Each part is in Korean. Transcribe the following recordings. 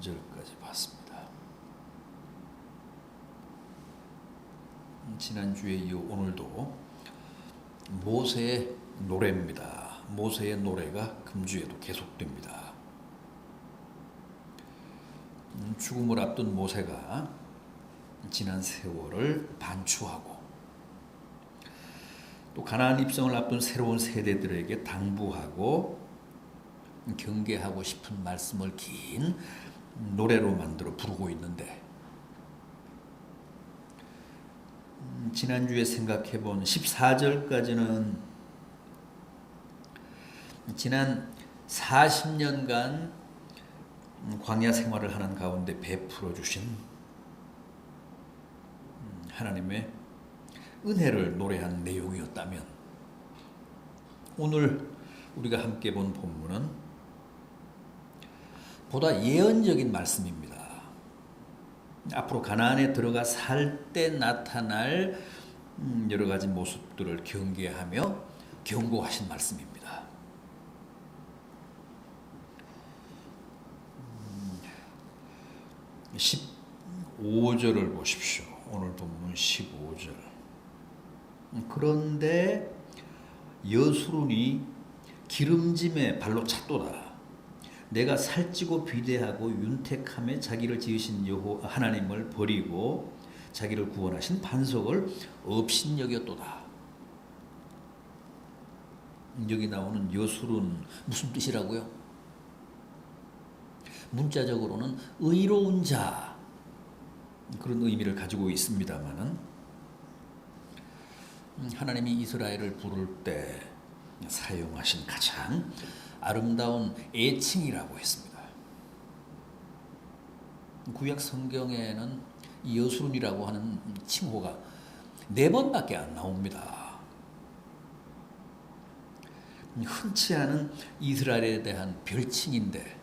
3절까지 봤습니다. 지난주에 이어 오늘도 모세의 노래입니다. 모세의 노래가 금주에도 계속됩니다. 죽음을 앞둔 모세가 지난 세월을 반추하고 또 가나안 입성을 앞둔 새로운 세대들에게 당부하고 경계하고 싶은 말씀을 긴 노래로 만들어 부르고 있는데, 지난주에 생각해본 14절까지는 지난 40년간 광야 생활을 하는 가운데 베풀어 주신 하나님의 은혜를 노래한 내용이었다면, 오늘 우리가 함께 본 본문은 보다 예언적인 말씀입니다. 앞으로 가나안에 들어가 살 때 나타날 여러 가지 모습들을 경계하며 경고하신 말씀입니다. 15절을 보십시오. 오늘 본문 15절. 그런데 여수론이 기름짐에 발로 찼도다. 내가 살찌고 비대하고 윤택함에 자기를 지으신 여호와 하나님을 버리고 자기를 구원하신 반석을 업신여겼도다. 여기 나오는 여수론 무슨 뜻이라고요? 문자적으로는 의로운 자, 그런 의미를 가지고 있습니다만은, 하나님이 이스라엘을 부를 때 사용하신 가장 아름다운 애칭이라고 했습니다. 구약 성경에는 이 여수론이라고 하는 칭호가 4번밖에 안 나옵니다. 흔치 않은 이스라엘에 대한 별칭인데,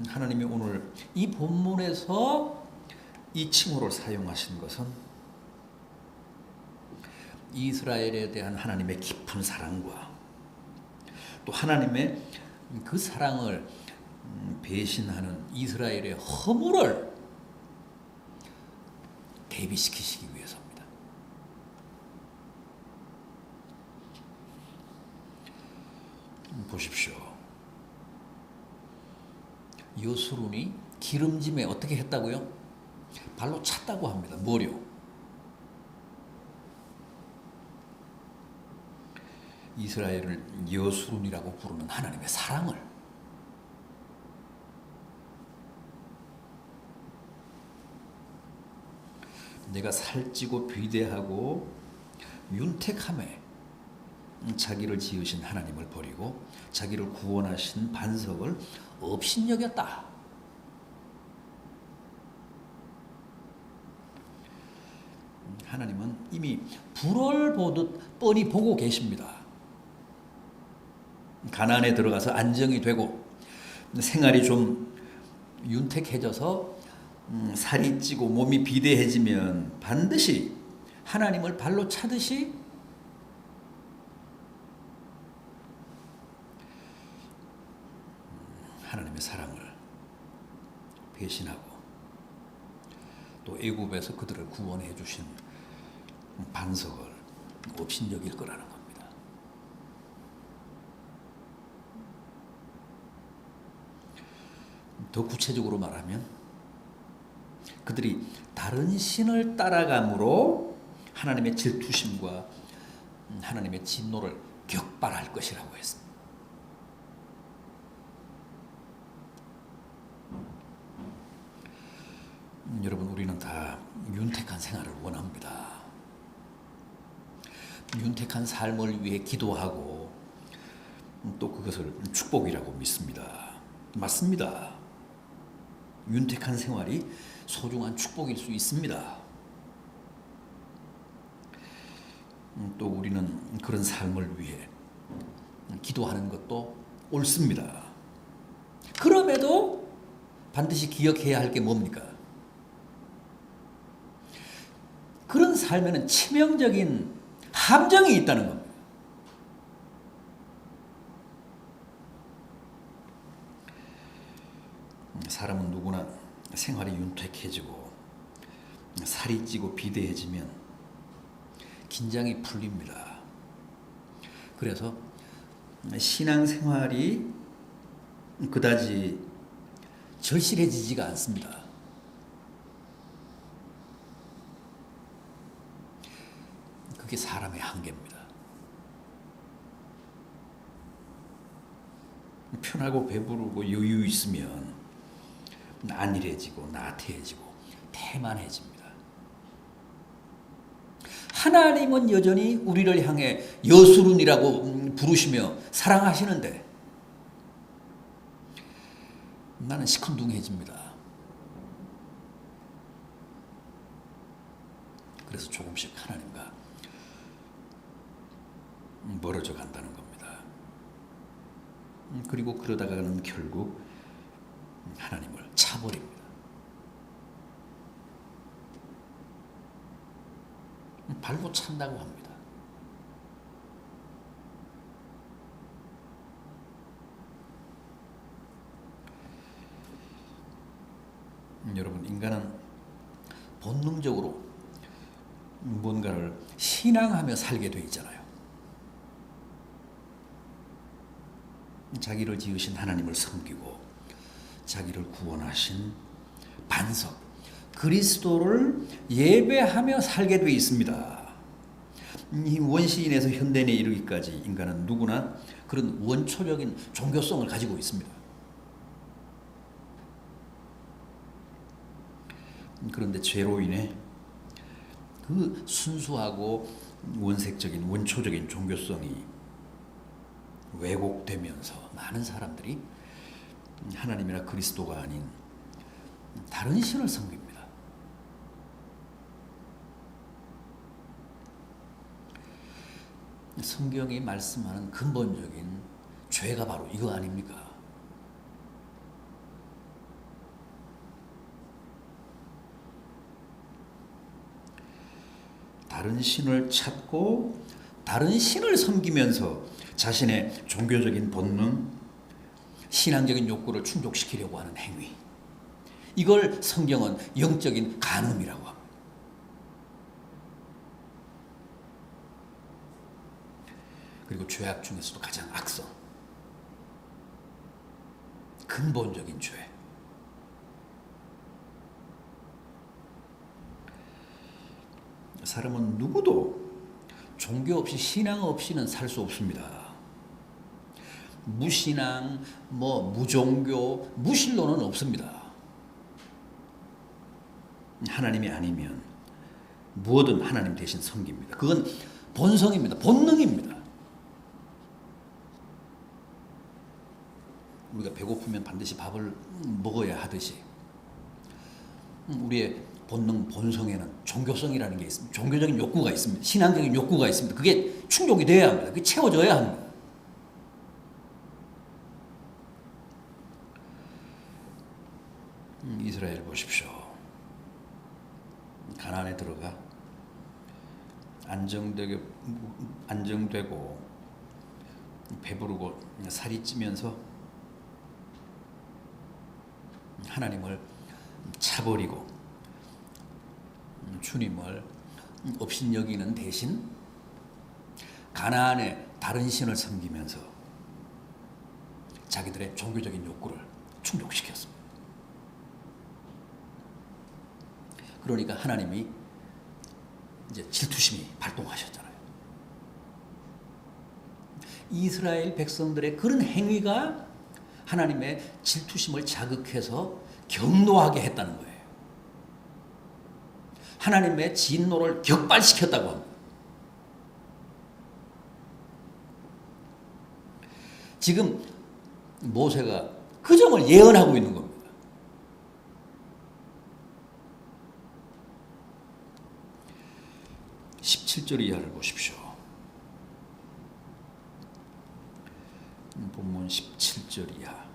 하나님이 오늘 이 본문에서 이 칭호를 사용하신 것은 이스라엘에 대한 하나님의 깊은 사랑과 또 하나님의 그 사랑을 배신하는 이스라엘의 허물을 대비시키시기 위해서입니다. 보십시오. 여수론이 기름짐에 어떻게 했다고요? 발로 찼다고 합니다. 뭐요? 이스라엘을 여수론이라고 부르는 하나님의 사랑을. 내가 살찌고 비대하고 윤택함에 자기를 지으신 하나님을 버리고 자기를 구원하신 반석을 업신여겼다. 하나님은 이미 불을 보듯 뻔히 보고 계십니다. 가나안에 들어가서 안정이 되고 생활이 좀 윤택해져서 살이 찌고 몸이 비대해지면 반드시 하나님을 발로 차듯이 하나님의 사랑을 배신하고 또 애굽에서 그들을 구원해 주신 반석을 업신여길 거라는 겁니다. 더 구체적으로 말하면 그들이 다른 신을 따라감으로 하나님의 질투심과 하나님의 진노를 격발할 것이라고 했습니다. 여러분, 우리는 다 윤택한 생활을 원합니다. 윤택한 삶을 위해 기도하고 또 그것을 축복이라고 믿습니다. 맞습니다. 윤택한 생활이 소중한 축복일 수 있습니다. 또 우리는 그런 삶을 위해 기도하는 것도 옳습니다. 그럼에도 반드시 기억해야 할 게 뭡니까? 그런 삶에는 치명적인 함정이 있다는 겁니다. 사람은 누구나 생활이 윤택해지고 살이 찌고 비대해지면 긴장이 풀립니다. 그래서 신앙생활이 그다지 절실해지지가 않습니다. 그게 사람의 한계입니다. 편하고 배부르고 여유 있으면 안일해지고 나태해지고 태만해집니다. 하나님은 여전히 우리를 향해 여수룬이라고 부르시며 사랑하시는데 나는 시큰둥해집니다. 그래서 조금씩 하나님과 멀어져 간다는 겁니다. 그리고 그러다가는 결국 하나님을 차버립니다. 발로 찬다고 합니다. 여러분, 인간은 본능적으로 뭔가를 신앙하며 살게 돼 있잖아요. 자기를 지으신 하나님을 섬기고 자기를 구원하신 반석 그리스도를 예배하며 살게 돼 있습니다. 이 원시인에서 현대인에 이르기까지 인간은 누구나 그런 원초적인 종교성을 가지고 있습니다. 그런데 죄로 인해 그 순수하고 원색적인 원초적인 종교성이 왜곡되면서 많은 사람들이 하나님이나 그리스도가 아닌 다른 신을 섬깁니다. 성경이 말씀하는 근본적인 죄가 바로 이거 아닙니까? 다른 신을 찾고 다른 신을 섬기면서 자신의 종교적인 본능, 신앙적인 욕구를 충족시키려고 하는 행위. 이걸 성경은 영적인 간음이라고 합니다. 그리고 죄악 중에서도 가장 악성, 근본적인 죄. 사람은 누구도 종교 없이 신앙 없이는 살 수 없습니다. 무신앙, 무종교, 무신론은 없습니다. 하나님이 아니면 무엇든 하나님 대신 섬깁니다. 그건 본성입니다. 본능입니다. 우리가 배고프면 반드시 밥을 먹어야 하듯이 우리의 본능, 본성에는 종교성이라는 게 있습니다. 종교적인 욕구가 있습니다. 신앙적인 욕구가 있습니다. 그게 충족이 돼야 합니다. 그게 채워져야 합니다. 이스라엘 보십시오. 가나안에 들어가 안정되고 배부르고 살이 찌면서 하나님을 차버리고 주님을 업신여기는 대신 가나안의 다른 신을 섬기면서 자기들의 종교적인 욕구를 충족시켰습니다. 그러니까 하나님이 이제 질투심이 발동하셨잖아요. 이스라엘 백성들의 그런 행위가 하나님의 질투심을 자극해서 경노하게 했다는 거예요. 하나님의 진노를 격발시켰다고 합니다. 지금 모세가 그 점을 예언하고 있는 겁니다. 17절 이하를 보십시오. 본문 17절 이하.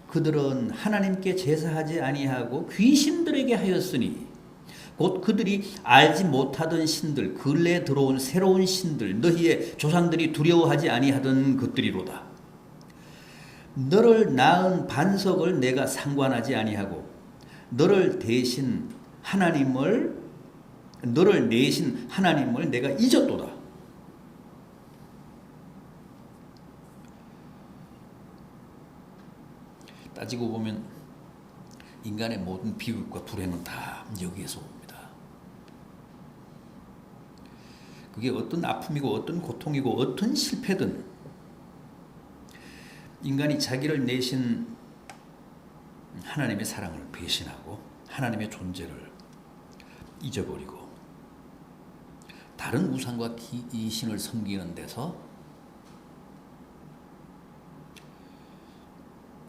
그들은 하나님께 제사하지 아니하고 귀신들에게 하였으니 곧 그들이 알지 못하던 신들, 근래에 들어온 새로운 신들, 너희의 조상들이 두려워하지 아니하던 것들이로다. 너를 낳은 반석을 내가 상관하지 아니하고 너를 내신 하나님을 내가 잊었도다. 따지고 보면 인간의 모든 비극과 불행은 다 여기에서 옵니다. 그게 어떤 아픔이고 어떤 고통이고 어떤 실패든 인간이 자기를 내신 하나님의 사랑을 배신하고 하나님의 존재를 잊어버리고 다른 우상과 귀신을 섬기는 데서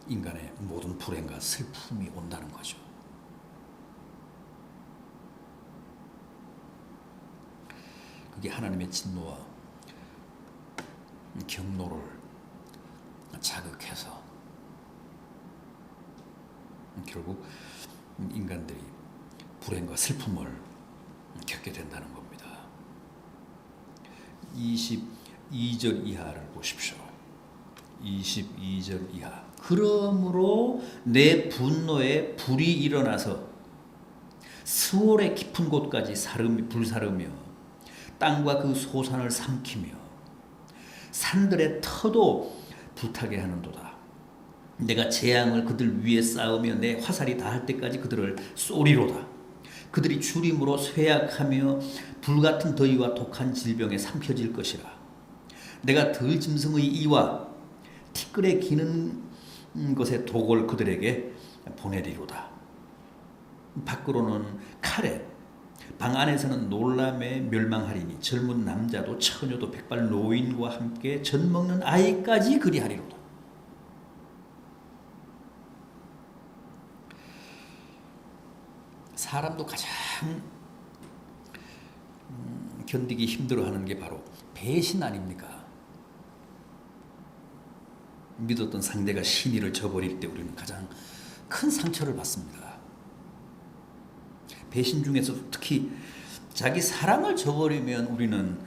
인간의 모든 불행과 슬픔이 온다는 거죠. 그게 하나님의 진노와 경노를 자극해서 결국 인간들이 불행과 슬픔을 겪게 된다는 겁니다. 22절 이하를 보십시오. 22절 이하. 그러므로 내 분노에 불이 일어나서 스월의 깊은 곳까지 불사르며 땅과 그 소산을 삼키며 산들의 터도 불타게 하는도다. 내가 재앙을 그들 위에 쌓으며 내 화살이 닿을 때까지 그들을 쏘리로다. 그들이 주림으로 쇠약하며 불같은 더위와 독한 질병에 삼켜질 것이라. 내가 들짐승의 이와 티끌에 기는 것의 독을 그들에게 보내리로다. 밖으로는 칼에, 방 안에서는 놀람에 멸망하리니 젊은 남자도 처녀도 백발 노인과 함께 젖 먹는 아이까지 그리하리로다. 사람도 가장 견디기 힘들어하는 게 바로 배신 아닙니까? 믿었던 상대가 신의를 저버릴 때 우리는 가장 큰 상처를 받습니다. 배신 중에서 특히 자기 사랑을 저버리면 우리는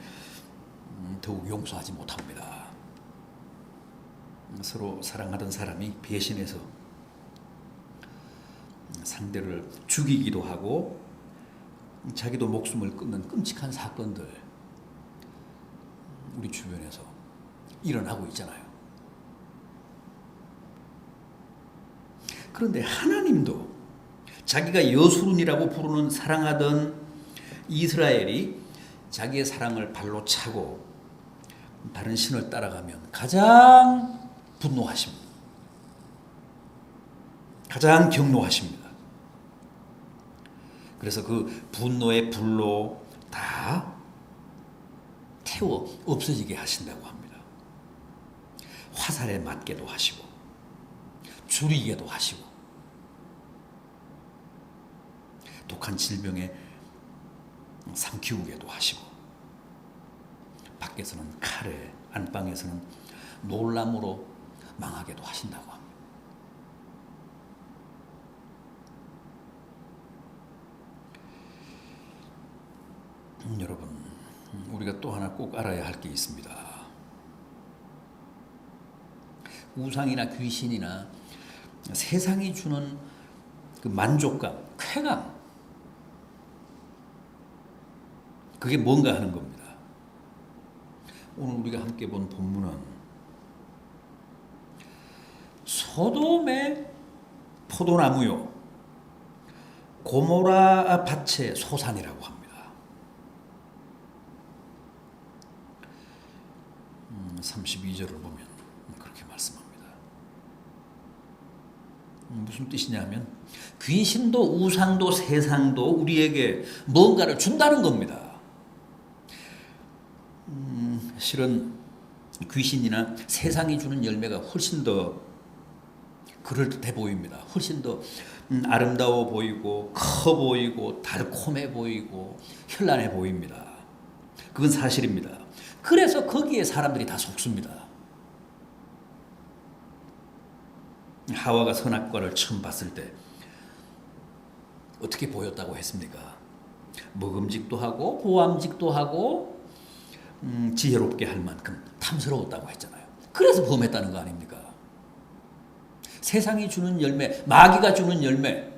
더욱 용서하지 못합니다. 서로 사랑하던 사람이 배신해서 상대를 죽이기도 하고 자기도 목숨을 끊는 끔찍한 사건들 우리 주변에서 일어나고 있잖아요. 그런데 하나님도 자기가 여수룬이라고 부르는 사랑하던 이스라엘이 자기의 사랑을 발로 차고 다른 신을 따라가면 가장 분노하십니다. 가장 경노하십니다. 그래서 그 분노의 불로 다 태워 없어지게 하신다고 합니다. 화살에 맞게도 하시고 줄이게도 하시고 독한 질병에 삼키우게도 하시고 밖에서는 칼에 안방에서는 놀람으로 망하게도 하신다고 합니다. 여러분, 우리가 또 하나 꼭 알아야 할 게 있습니다. 우상이나 귀신이나 세상이 주는 그 만족감, 쾌감, 그게 뭔가 하는 겁니다. 오늘 우리가 함께 본 본문은 소돔의 포도나무요 고모라 밭의 소산이라고 합니다. 32절을 보면 그렇게 말씀합니다. 무슨 뜻이냐면 귀신도 우상도 세상도 우리에게 뭔가를 준다는 겁니다. 실은 귀신이나 세상이 주는 열매가 훨씬 더 그럴듯해 보입니다. 훨씬 더 아름다워 보이고 커 보이고 달콤해 보이고 현란해 보입니다. 그건 사실입니다. 그래서 거기에 사람들이 다 속습니다. 하와가 선악과를 처음 봤을 때 어떻게 보였다고 했습니까? 먹음직도 하고 보암직도 하고 지혜롭게 할 만큼 탐스러웠다고 했잖아요. 그래서 범했다는 거 아닙니까? 세상이 주는 열매, 마귀가 주는 열매,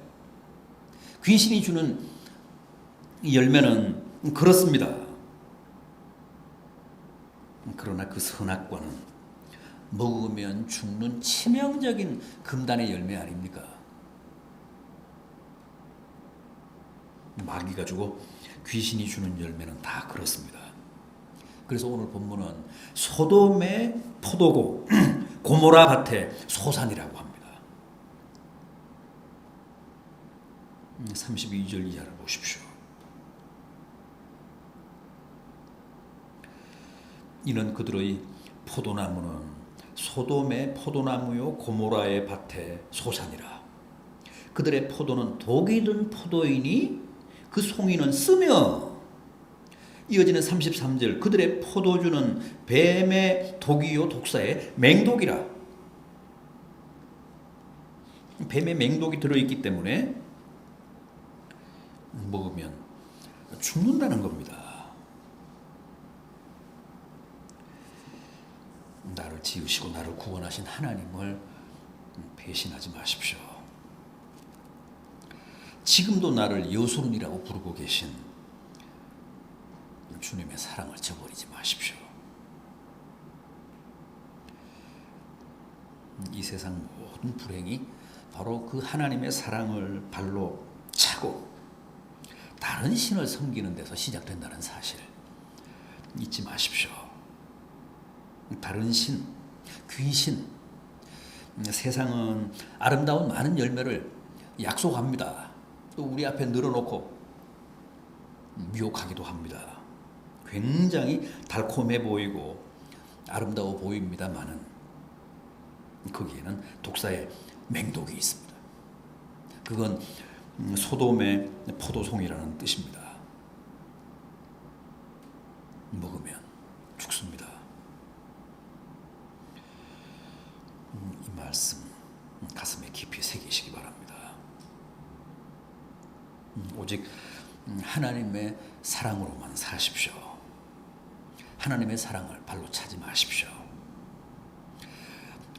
귀신이 주는 열매는 그렇습니다. 그러나 그 선악과는 먹으면 죽는 치명적인 금단의 열매 아닙니까? 마귀가 주고 귀신이 주는 열매는 다 그렇습니다. 그래서 오늘 본문은 소돔의 포도고 고모라 밭의 소산이라고 합니다. 32절 이하를 보십시오. 이는 그들의 포도나무는 소돔의 포도나무요 고모라의 밭의 소산이라. 그들의 포도는 독이 든 포도이니 그 송이는 쓰며. 이어지는 33절 그들의 포도주는 뱀의 독이요 독사의 맹독이라. 뱀의 맹독이 들어있기 때문에 먹으면 죽는다는 겁니다. 나를 지으시고 나를 구원하신 하나님을 배신하지 마십시오. 지금도 나를 여소름이라고 부르고 계신 주님의 사랑을 저버리지 마십시오. 이 세상 모든 불행이 바로 그 하나님의 사랑을 발로 차고 다른 신을 섬기는 데서 시작된다는 사실 잊지 마십시오. 다른 신, 귀신, 세상은 아름다운 많은 열매를 약속합니다. 또 우리 앞에 늘어놓고 미혹하기도 합니다. 굉장히 달콤해 보이고 아름다워 보입니다만은 거기에는 독사의 맹독이 있습니다. 그건 소돔의 포도송이라는 뜻입니다. 먹으면 죽습니다. 이 말씀 가슴에 깊이 새기시기 바랍니다. 오직 하나님의 사랑으로만 사십시오. 하나님의 사랑을 발로 차지 마십시오.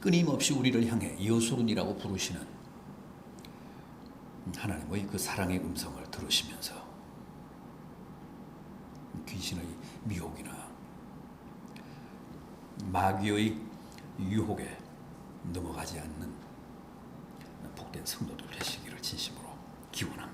끊임없이 우리를 향해 여소run이라고 부르시는 하나님의 그 사랑의 음성을 들으시면서 귀신의 미혹이나 마귀의 유혹에 넘어가지 않는 복된 성도들 되시기를 진심으로 기원합니다.